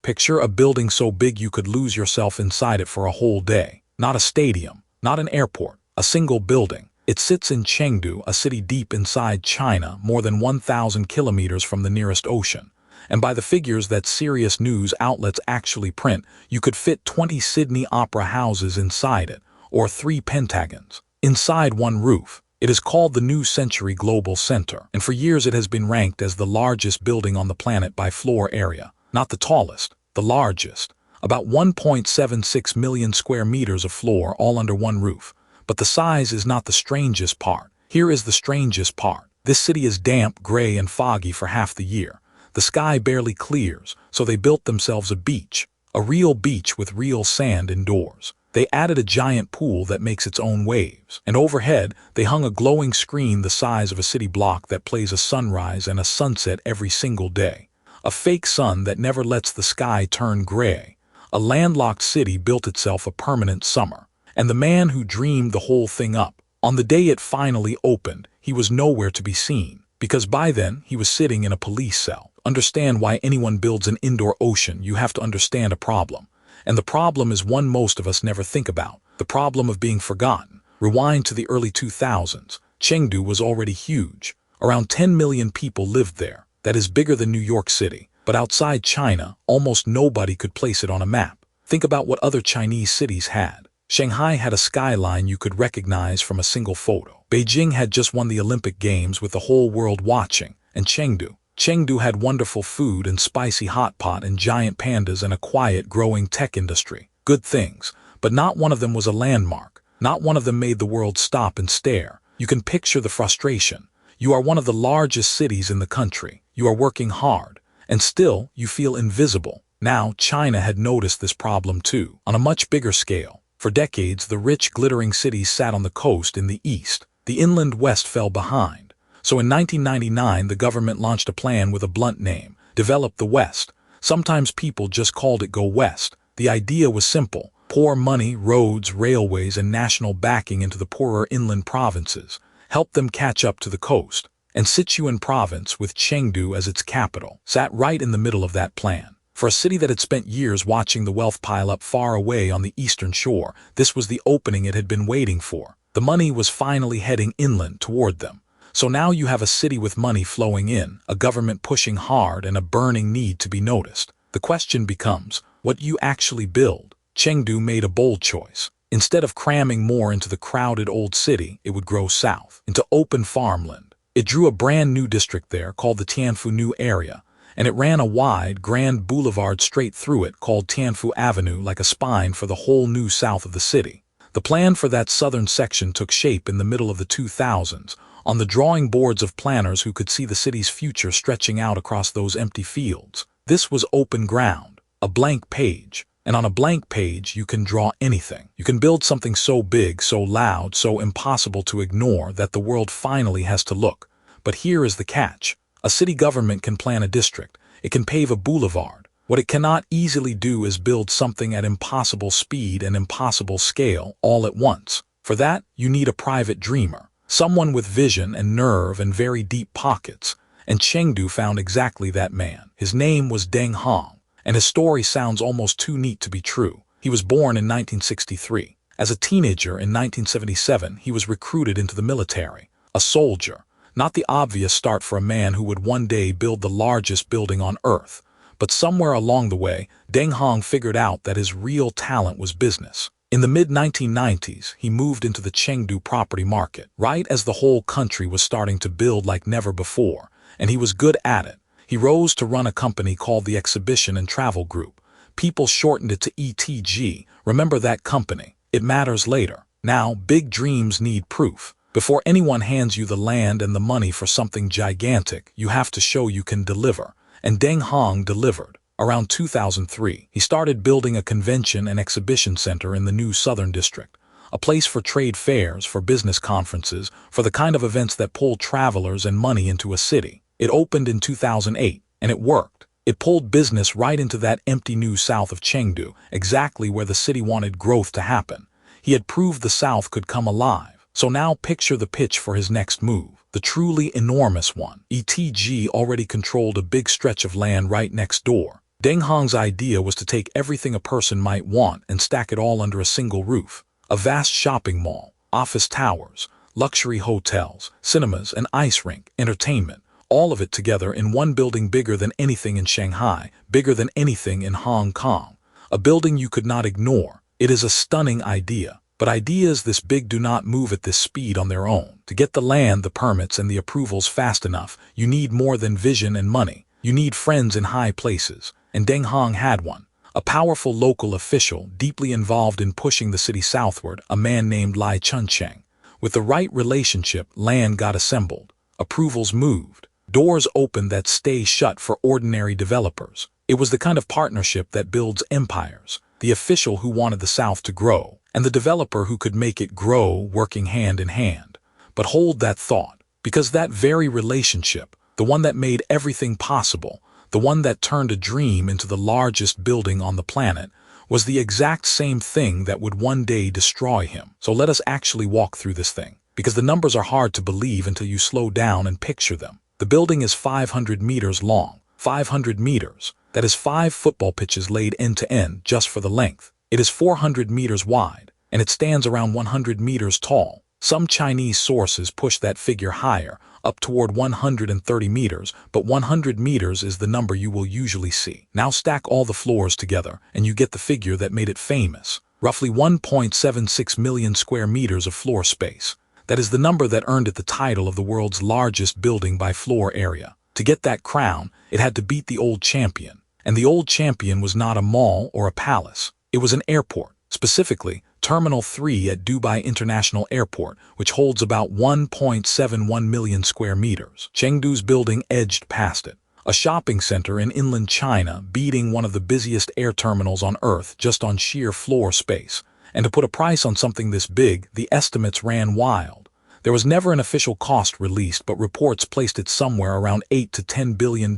Picture a building so big you could lose yourself inside it for a whole day. Not a stadium, not an airport, a single building. It sits in Chengdu, a city deep inside China, more than 1,000 kilometers from the nearest ocean. And by the figures that serious news outlets actually print, you could fit 20 Sydney Opera houses inside it, or 3 Pentagons, inside one roof. It is called the New Century Global Center, and for years it has been ranked as the largest building on the planet by floor area. Not the tallest, the largest. About 1.76 million square meters of floor all under one roof. But the size is not the strangest part. Here is the strangest part. This city is damp, gray, and foggy for half the year. The sky barely clears, so they built themselves a beach. A real beach with real sand indoors. They added a giant pool that makes its own waves. And overhead, they hung a glowing screen the size of a city block that plays a sunrise and a sunset every single day. A fake sun that never lets the sky turn gray. A landlocked city built itself a permanent summer. And the man who dreamed the whole thing up, on the day it finally opened, he was nowhere to be seen. Because by then, he was sitting in a police cell. Understand why anyone builds an indoor ocean, you have to understand a problem. And the problem is one most of us never think about. The problem of being forgotten. Rewind to the early 2000s. Chengdu was already huge. Around 10 million people lived there. That is bigger than New York City. But outside China, almost nobody could place it on a map. Think about what other Chinese cities had. Shanghai had a skyline you could recognize from a single photo. Beijing had just won the Olympic Games with the whole world watching. And Chengdu had wonderful food and spicy hot pot and giant pandas and a quiet, growing tech industry. Good things. But not one of them was a landmark. Not one of them made the world stop and stare. You can picture the frustration. You are one of the largest cities in the country. You are working hard. And still, you feel invisible. Now, China had noticed this problem too, on a much bigger scale. For decades, the rich, glittering cities sat on the coast in the east. The inland west fell behind. So in 1999, the government launched a plan with a blunt name, Develop the West. Sometimes people just called it Go West. The idea was simple. Pour money, roads, railways, and national backing into the poorer inland provinces. Help them catch up to the coast. And Sichuan province, with Chengdu as its capital, sat right in the middle of that plan. For a city that had spent years watching the wealth pile up far away on the eastern shore, this was the opening it had been waiting for. The money was finally heading inland toward them. So now you have a city with money flowing in, a government pushing hard, and a burning need to be noticed. The question becomes, what you actually build? Chengdu made a bold choice. Instead of cramming more into the crowded old city, it would grow south, into open farmland. It drew a brand new district there called the Tianfu New Area, and it ran a wide, grand boulevard straight through it called Tianfu Avenue like a spine for the whole new south of the city. The plan for that southern section took shape in the middle of the 2000s, on the drawing boards of planners who could see the city's future stretching out across those empty fields. This was open ground, a blank page. And on a blank page, you can draw anything. You can build something so big, so loud, so impossible to ignore that the world finally has to look. But here is the catch. A city government can plan a district. It can pave a boulevard. What it cannot easily do is build something at impossible speed and impossible scale all at once. For that, you need a private dreamer. Someone with vision and nerve and very deep pockets. And Chengdu found exactly that man. His name was Deng Hong, and his story sounds almost too neat to be true. He was born in 1963. As a teenager in 1977, he was recruited into the military. A soldier. Not the obvious start for a man who would one day build the largest building on Earth. But somewhere along the way, Deng Hong figured out that his real talent was business. In the mid-1990s, he moved into the Chengdu property market, right as the whole country was starting to build like never before, and he was good at it. He rose to run a company called the Exhibition and Travel Group. People shortened it to ETG. Remember that company. It matters later. Now, big dreams need proof. Before anyone hands you the land and the money for something gigantic, you have to show you can deliver. And Deng Hong delivered. Around 2003, he started building a convention and exhibition center in the new Southern District, a place for trade fairs, for business conferences, for the kind of events that pull travelers and money into a city. It opened in 2008, and it worked. It pulled business right into that empty new south of Chengdu, exactly where the city wanted growth to happen. He had proved the south could come alive. So now picture the pitch for his next move, the truly enormous one. ETG already controlled a big stretch of land right next door. Deng Hong's idea was to take everything a person might want and stack it all under a single roof. A vast shopping mall, office towers, luxury hotels, cinemas, an ice rink, entertainment, all of it together in one building bigger than anything in Shanghai, bigger than anything in Hong Kong. A building you could not ignore. It is a stunning idea. But ideas this big do not move at this speed on their own. To get the land, the permits, and the approvals fast enough, you need more than vision and money. You need friends in high places. And Deng Hong had one. A powerful local official, deeply involved in pushing the city southward, a man named Lai Chuncheng. With the right relationship, land got assembled. Approvals moved. Doors opened that stay shut for ordinary developers. It was the kind of partnership that builds empires. The official who wanted the South to grow, and the developer who could make it grow, working hand in hand. But hold that thought, because that very relationship, the one that made everything possible, the one that turned a dream into the largest building on the planet, was the exact same thing that would one day destroy him. So let us actually walk through this thing, because the numbers are hard to believe until you slow down and picture them. The building is 500 meters long. 500 meters. That is 5 football pitches laid end to end just for the length. It is 400 meters wide, and it stands around 100 meters tall. Some Chinese sources push that figure higher, up toward 130 meters, but 100 meters is the number you will usually see. Now stack all the floors together, and you get the figure that made it famous. Roughly 1.76 million square meters of floor space. That is the number that earned it the title of the world's largest building by floor area. To get that crown, it had to beat the old champion. And the old champion was not a mall or a palace. It was an airport, specifically Terminal 3 at Dubai International Airport, which holds about 1.71 million square meters. Chengdu's building edged past it. A shopping center in inland China, beating one of the busiest air terminals on Earth just on sheer floor space. And to put a price on something this big, the estimates ran wild. There was never an official cost released, but reports placed it somewhere around $8 to $10 billion.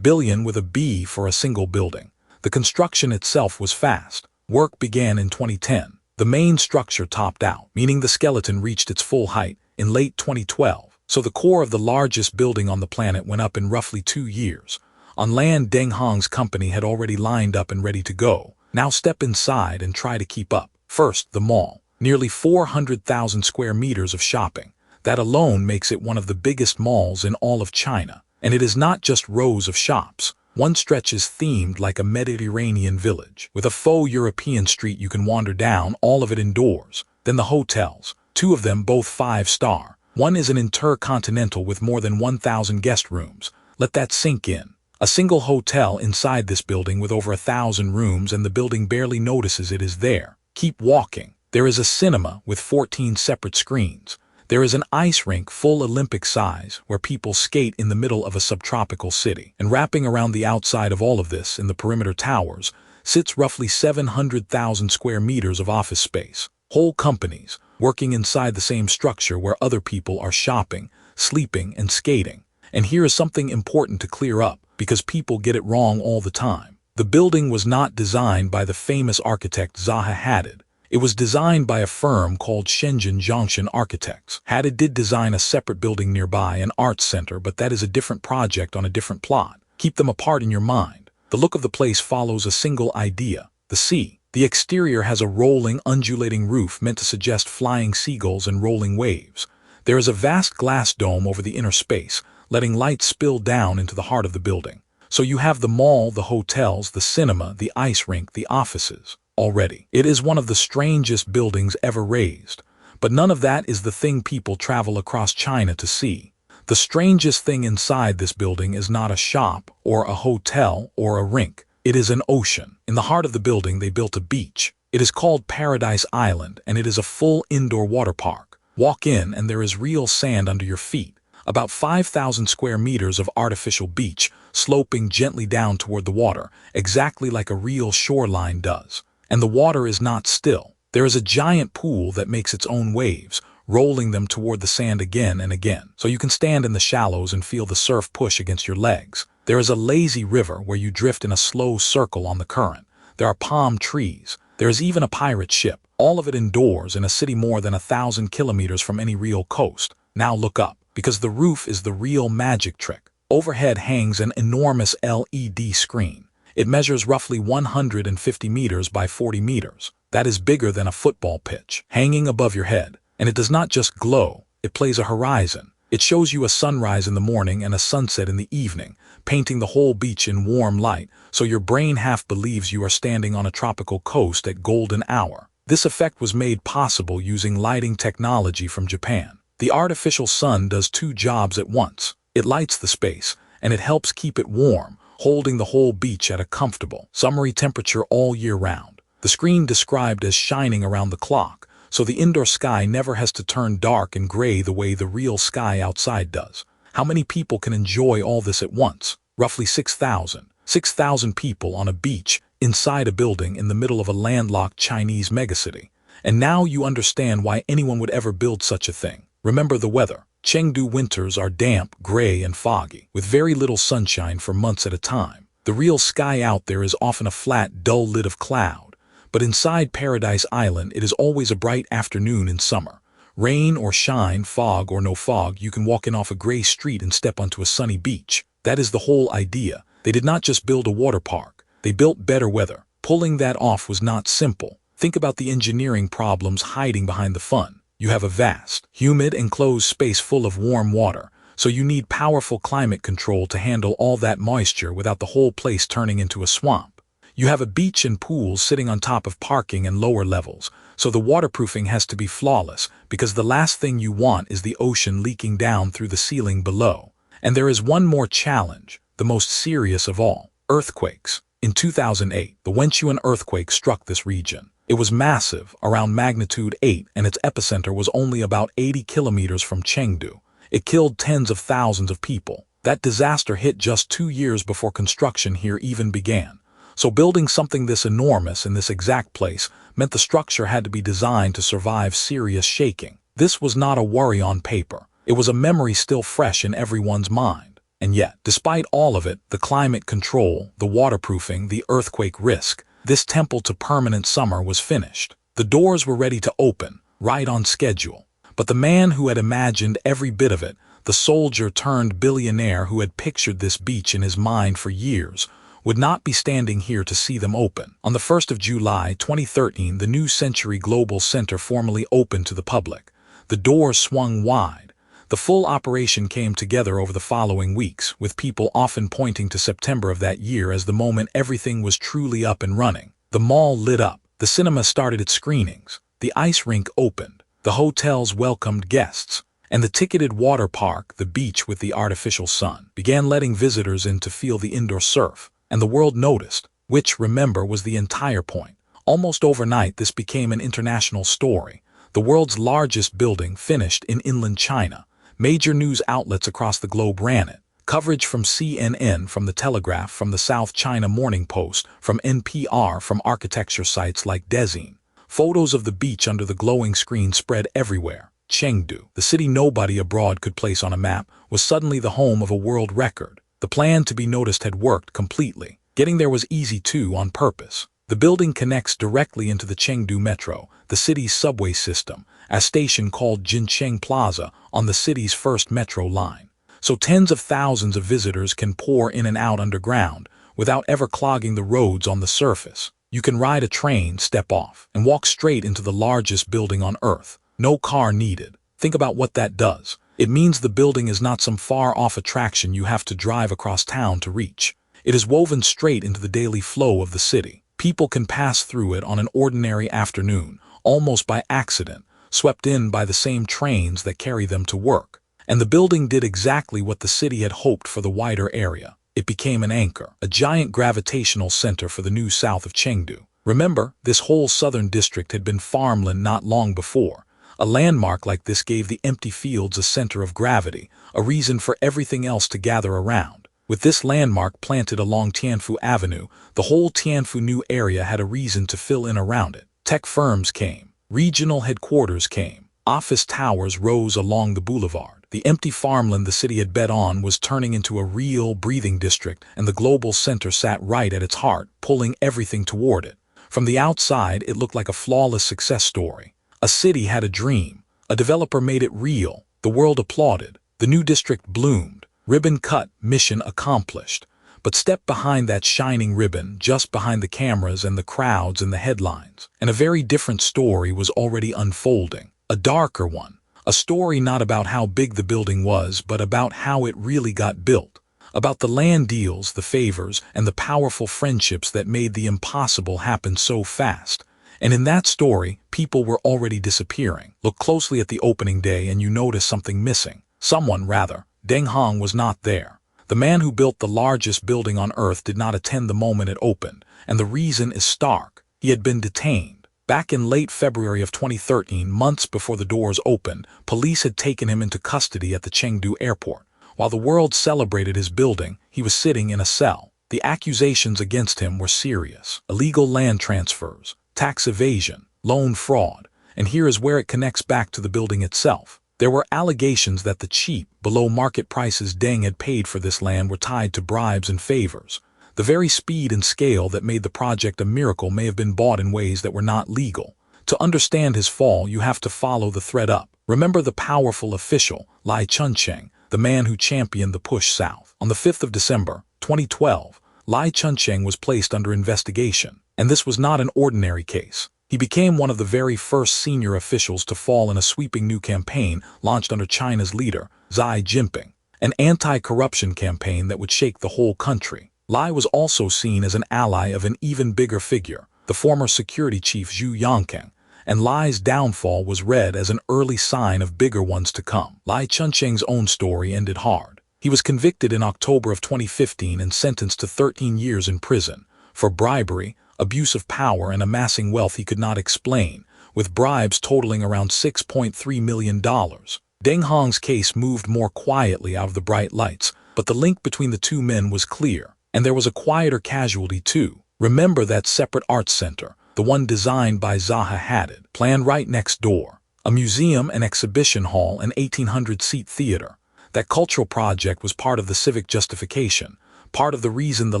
Billion with a B for a single building. The construction itself was fast. Work began in 2010. The main structure topped out, meaning the skeleton reached its full height, in late 2012. So the core of the largest building on the planet went up in roughly 2 years. On land, Deng Hong's company had already lined up and ready to go. Now step inside and try to keep up. First, the mall. Nearly 400,000 square meters of shopping. That alone makes it one of the biggest malls in all of China. And it is not just rows of shops. One stretch is themed like a Mediterranean village, with a faux European street you can wander down, all of it indoors. Then the hotels, 2 of them both 5-star. One is an intercontinental with more than 1,000 guest rooms. Let that sink in. A single hotel inside this building with over 1,000 rooms, and the building barely notices it is there. Keep walking. There is a cinema with 14 separate screens. There is an ice rink full Olympic size where people skate in the middle of a subtropical city. And wrapping around the outside of all of this in the perimeter towers sits roughly 700,000 square meters of office space. Whole companies working inside the same structure where other people are shopping, sleeping, and skating. And here is something important to clear up, because people get it wrong all the time. The building was not designed by the famous architect Zaha Hadid. It was designed by a firm called Shenzhen Zhongshan Architects. Hadid did design a separate building nearby, an arts center, but that is a different project on a different plot. Keep them apart in your mind. The look of the place follows a single idea: the sea. The exterior has a rolling, undulating roof meant to suggest flying seagulls and rolling waves. There is a vast glass dome over the inner space, letting light spill down into the heart of the building. So you have the mall, the hotels, the cinema, the ice rink, the offices. Already, it is one of the strangest buildings ever raised. But none of that is the thing people travel across China to see. The strangest thing inside this building is not a shop, or a hotel, or a rink. It is an ocean. In the heart of the building, they built a beach. It is called Paradise Island, and it is a full indoor water park. Walk in, and there is real sand under your feet. About 5,000 square meters of artificial beach, sloping gently down toward the water, exactly like a real shoreline does. And the water is not still. There is a giant pool that makes its own waves, rolling them toward the sand again and again. So you can stand in the shallows and feel the surf push against your legs. There is a lazy river where you drift in a slow circle on the current. There are palm trees. There is even a pirate ship. All of it indoors in a city more than 1,000 kilometers from any real coast. Now look up, because the roof is the real magic trick. Overhead hangs an enormous LED screen. It measures roughly 150 meters by 40 meters. That is bigger than a football pitch, hanging above your head. And it does not just glow, it plays a horizon. It shows you a sunrise in the morning and a sunset in the evening, painting the whole beach in warm light, so your brain half believes you are standing on a tropical coast at golden hour. This effect was made possible using lighting technology from Japan. The artificial sun does two jobs at once. It lights the space, and it helps keep it warm, holding the whole beach at a comfortable, summery temperature all year round. The screen described as shining around the clock, so the indoor sky never has to turn dark and gray the way the real sky outside does. How many people can enjoy all this at once? Roughly 6,000. 6,000 people on a beach inside a building in the middle of a landlocked Chinese megacity. And now you understand why anyone would ever build such a thing. Remember the weather. Chengdu winters are damp, gray, and foggy, with very little sunshine for months at a time. The real sky out there is often a flat, dull lid of cloud. But inside Paradise Island, it is always a bright afternoon in summer. Rain or shine, fog or no fog, you can walk in off a gray street and step onto a sunny beach. That is the whole idea. They did not just build a water park. They built better weather. Pulling that off was not simple. Think about the engineering problems hiding behind the fun. You have a vast, humid, enclosed space full of warm water, so you need powerful climate control to handle all that moisture without the whole place turning into a swamp. You have a beach and pools sitting on top of parking and lower levels, so the waterproofing has to be flawless, because the last thing you want is the ocean leaking down through the ceiling below. And there is one more challenge, the most serious of all: earthquakes. In 2008, the Wenchuan earthquake struck this region. It was massive, around magnitude 8, and its epicenter was only about 80 kilometers from Chengdu. It killed tens of thousands of people. That disaster hit just 2 years before construction here even began. So building something this enormous in this exact place meant the structure had to be designed to survive serious shaking. This was not a worry on paper. It was a memory still fresh in everyone's mind. And yet, despite all of it, the climate control, the waterproofing, the earthquake risk, this temple to permanent summer was finished. The doors were ready to open, right on schedule. But the man who had imagined every bit of it, the soldier turned billionaire who had pictured this beach in his mind for years, would not be standing here to see them open. On the 1st of July 2013, the New Century Global Center formally opened to the public. The doors swung wide. The full operation came together over the following weeks, with people often pointing to September of that year as the moment everything was truly up and running. The mall lit up. The cinema started its screenings. The ice rink opened. The hotels welcomed guests. And the ticketed water park, the beach with the artificial sun, began letting visitors in to feel the indoor surf. And the world noticed, which, remember, was the entire point. Almost overnight, this became an international story. The world's largest building finished in inland China. Major news outlets across the globe ran it. Coverage from CNN, from The Telegraph, from the South China Morning Post, from NPR, from architecture sites like Dezeen. Photos of the beach under the glowing screen spread everywhere. Chengdu, the city nobody abroad could place on a map, was suddenly the home of a world record. The plan to be noticed had worked completely. Getting there was easy too, on purpose. The building connects directly into the Chengdu Metro, the city's subway system, a station called Jincheng Plaza on the city's first metro line. So tens of thousands of visitors can pour in and out underground without ever clogging the roads on the surface. You can ride a train, step off, and walk straight into the largest building on Earth. No car needed. Think about what that does. It means the building is not some far-off attraction you have to drive across town to reach. It is woven straight into the daily flow of the city. People can pass through it on an ordinary afternoon, almost by accident, swept in by the same trains that carry them to work. And the building did exactly what the city had hoped for the wider area. It became an anchor, a giant gravitational center for the new south of Chengdu. Remember, this whole southern district had been farmland not long before. A landmark like this gave the empty fields a center of gravity, a reason for everything else to gather around. With this landmark planted along Tianfu Avenue, the whole Tianfu new area had a reason to fill in around it. Tech firms came. Regional headquarters came. Office towers rose along the boulevard. The empty farmland the city had bet on was turning into a real breathing district, and the global center sat right at its heart, pulling everything toward it. From the outside, it looked like a flawless success story. A city had a dream. A developer made it real. The world applauded. The new district bloomed. Ribbon cut, mission accomplished. But step behind that shining ribbon, just behind the cameras and the crowds and the headlines, and a very different story was already unfolding. A darker one. A story not about how big the building was, but about how it really got built. About the land deals, the favors, and the powerful friendships that made the impossible happen so fast. And in that story, people were already disappearing. Look closely at the opening day and you notice something missing. Someone, rather. Deng Hong was not there. The man who built the largest building on Earth did not attend the moment it opened, and the reason is stark. He had been detained. Back in late February of 2013, months before the doors opened, police had taken him into custody at the Chengdu airport. While the world celebrated his building, he was sitting in a cell. The accusations against him were serious. Illegal land transfers, tax evasion, loan fraud, and here is where it connects back to the building itself. There were allegations that the cheap, below market prices Deng had paid for this land were tied to bribes and favors. The very speed and scale that made the project a miracle may have been bought in ways that were not legal. To understand his fall, you have to follow the thread up. Remember the powerful official, Lai Chuncheng, the man who championed the push south. On the 5th of December, 2012, Lai Chuncheng was placed under investigation, and this was not an ordinary case. He became one of the very first senior officials to fall in a sweeping new campaign launched under China's leader, Xi Jinping, an anti-corruption campaign that would shake the whole country. Lai was also seen as an ally of an even bigger figure, the former security chief Zhu Yongkang, and Lai's downfall was read as an early sign of bigger ones to come. Lai Chuncheng's own story ended hard. He was convicted in October of 2015 and sentenced to 13 years in prison for bribery, abuse of power, and amassing wealth he could not explain, with bribes totaling around $6.3 million. Deng Hong's case moved more quietly out of the bright lights, but the link between the two men was clear, and there was a quieter casualty too. Remember that separate arts center, the one designed by Zaha Hadid, planned right next door, a museum, an exhibition hall, an 1,800-seat theater. That cultural project was part of the civic justification, part of the reason the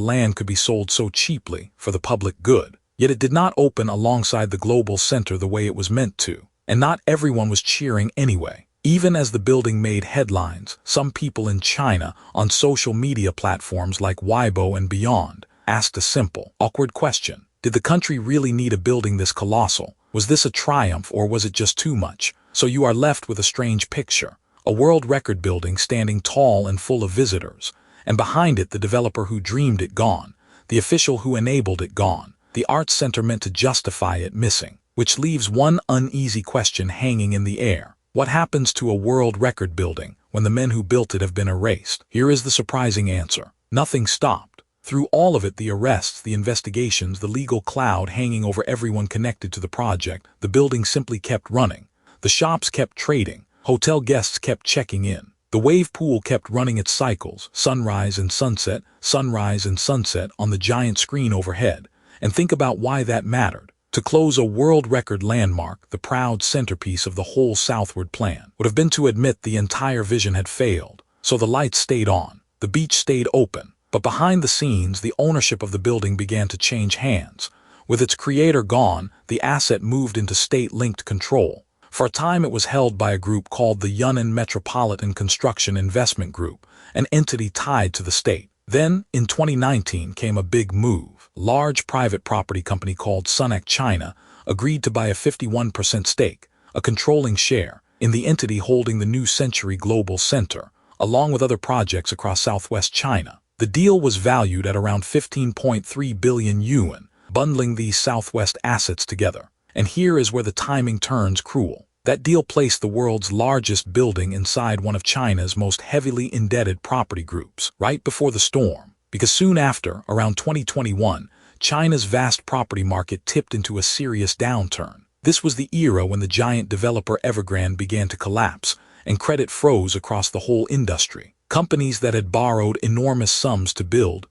land could be sold so cheaply for the public good. Yet it did not open alongside the global center the way it was meant to, and not everyone was cheering anyway. Even as the building made headlines, some people in China, on social media platforms like Weibo and beyond, asked a simple, awkward question. Did the country really need a building this colossal? Was this a triumph, or was it just too much? So you are left with a strange picture. A world record building standing tall and full of visitors, and behind it the developer who dreamed it gone, the official who enabled it gone, the arts center meant to justify it missing, which leaves one uneasy question hanging in the air. What happens to a world record building when the men who built it have been erased? Here is the surprising answer. Nothing stopped. Through all of it, the arrests, the investigations, the legal cloud hanging over everyone connected to the project, the building simply kept running. The shops kept trading, hotel guests kept checking in. The wave pool kept running its cycles, sunrise and sunset on the giant screen overhead. And think about why that mattered. To close a world record landmark, the proud centerpiece of the whole southward plan, would have been to admit the entire vision had failed. So the lights stayed on, the beach stayed open, but behind the scenes, the ownership of the building began to change hands. With its creator gone, the asset moved into state-linked control. For a time it was held by a group called the Yunnan Metropolitan Construction Investment Group, an entity tied to the state. Then, in 2019, came a big move. A large private property company called Sunac China agreed to buy a 51% stake, a controlling share, in the entity holding the New Century Global Center, along with other projects across southwest China. The deal was valued at around 15.3 billion yuan, bundling these southwest assets together. And here is where the timing turns cruel. That deal placed the world's largest building inside one of China's most heavily indebted property groups, right before the storm, because soon after, around 2021, China's vast property market tipped into a serious downturn. This was the era when the giant developer Evergrande began to collapse, and credit froze across the whole industry. Companies that had borrowed enormous sums to build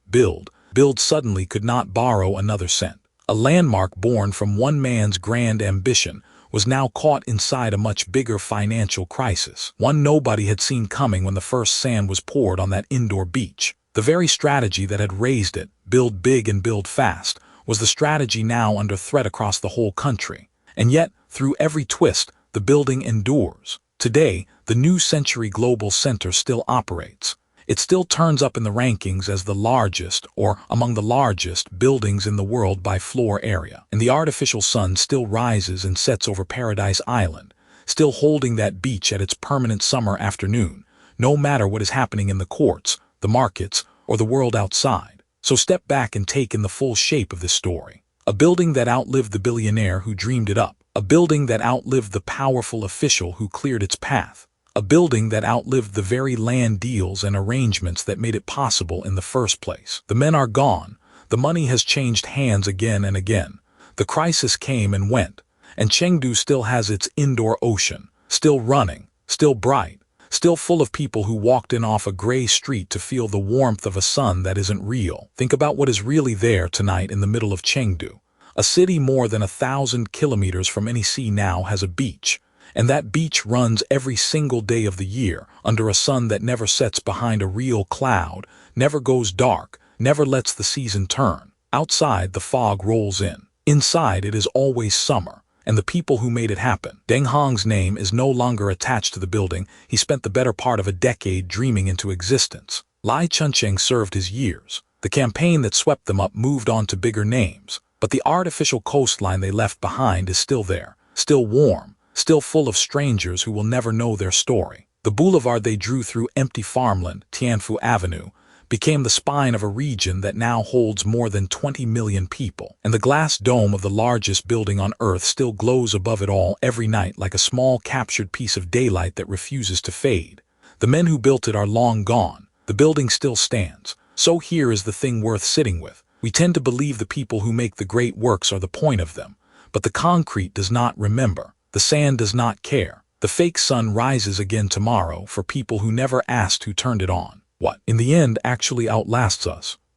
suddenly could not borrow another cent. A landmark born from one man's grand ambition was now caught inside a much bigger financial crisis, one nobody had seen coming when the first sand was poured on that indoor beach. The very strategy that had raised it, build big and build fast, was the strategy now under threat across the whole country. And yet, through every twist, the building endures. Today, the New Century Global Center still operates. It still turns up in the rankings as the largest, or among the largest, buildings in the world by floor area. And the artificial sun still rises and sets over Paradise Island, still holding that beach at its permanent summer afternoon, no matter what is happening in the courts, the markets, or the world outside. So step back and take in the full shape of this story. A building that outlived the billionaire who dreamed it up. A building that outlived the powerful official who cleared its path. A building that outlived the very land deals and arrangements that made it possible in the first place. The men are gone. The money has changed hands again and again. The crisis came and went. And Chengdu still has its indoor ocean, still running, still bright, still full of people who walked in off a gray street to feel the warmth of a sun that isn't real. Think about what is really there tonight in the middle of Chengdu. A city more than 1,000 kilometers from any sea now has a beach. And that beach runs every single day of the year under a sun that never sets behind a real cloud, never goes dark, never lets the season turn. Outside, the fog rolls in. Inside, it is always summer. And the people who made it happen. Deng Hong's name is no longer attached to the building. He spent the better part of a decade dreaming into existence. Lai Chuncheng served his years. The campaign that swept them up moved on to bigger names. But the artificial coastline they left behind is still there, still warm, still full of strangers who will never know their story. The boulevard they drew through empty farmland, Tianfu Avenue, became the spine of a region that now holds more than 20 million people. And the glass dome of the largest building on Earth still glows above it all every night like a small captured piece of daylight that refuses to fade. The men who built it are long gone. The building still stands. So here is the thing worth sitting with. We tend to believe the people who make the great works are the point of them. But the concrete does not remember. The sand does not care. The fake sun rises again tomorrow for people who never asked who turned it on. What, in the end, actually outlasts us?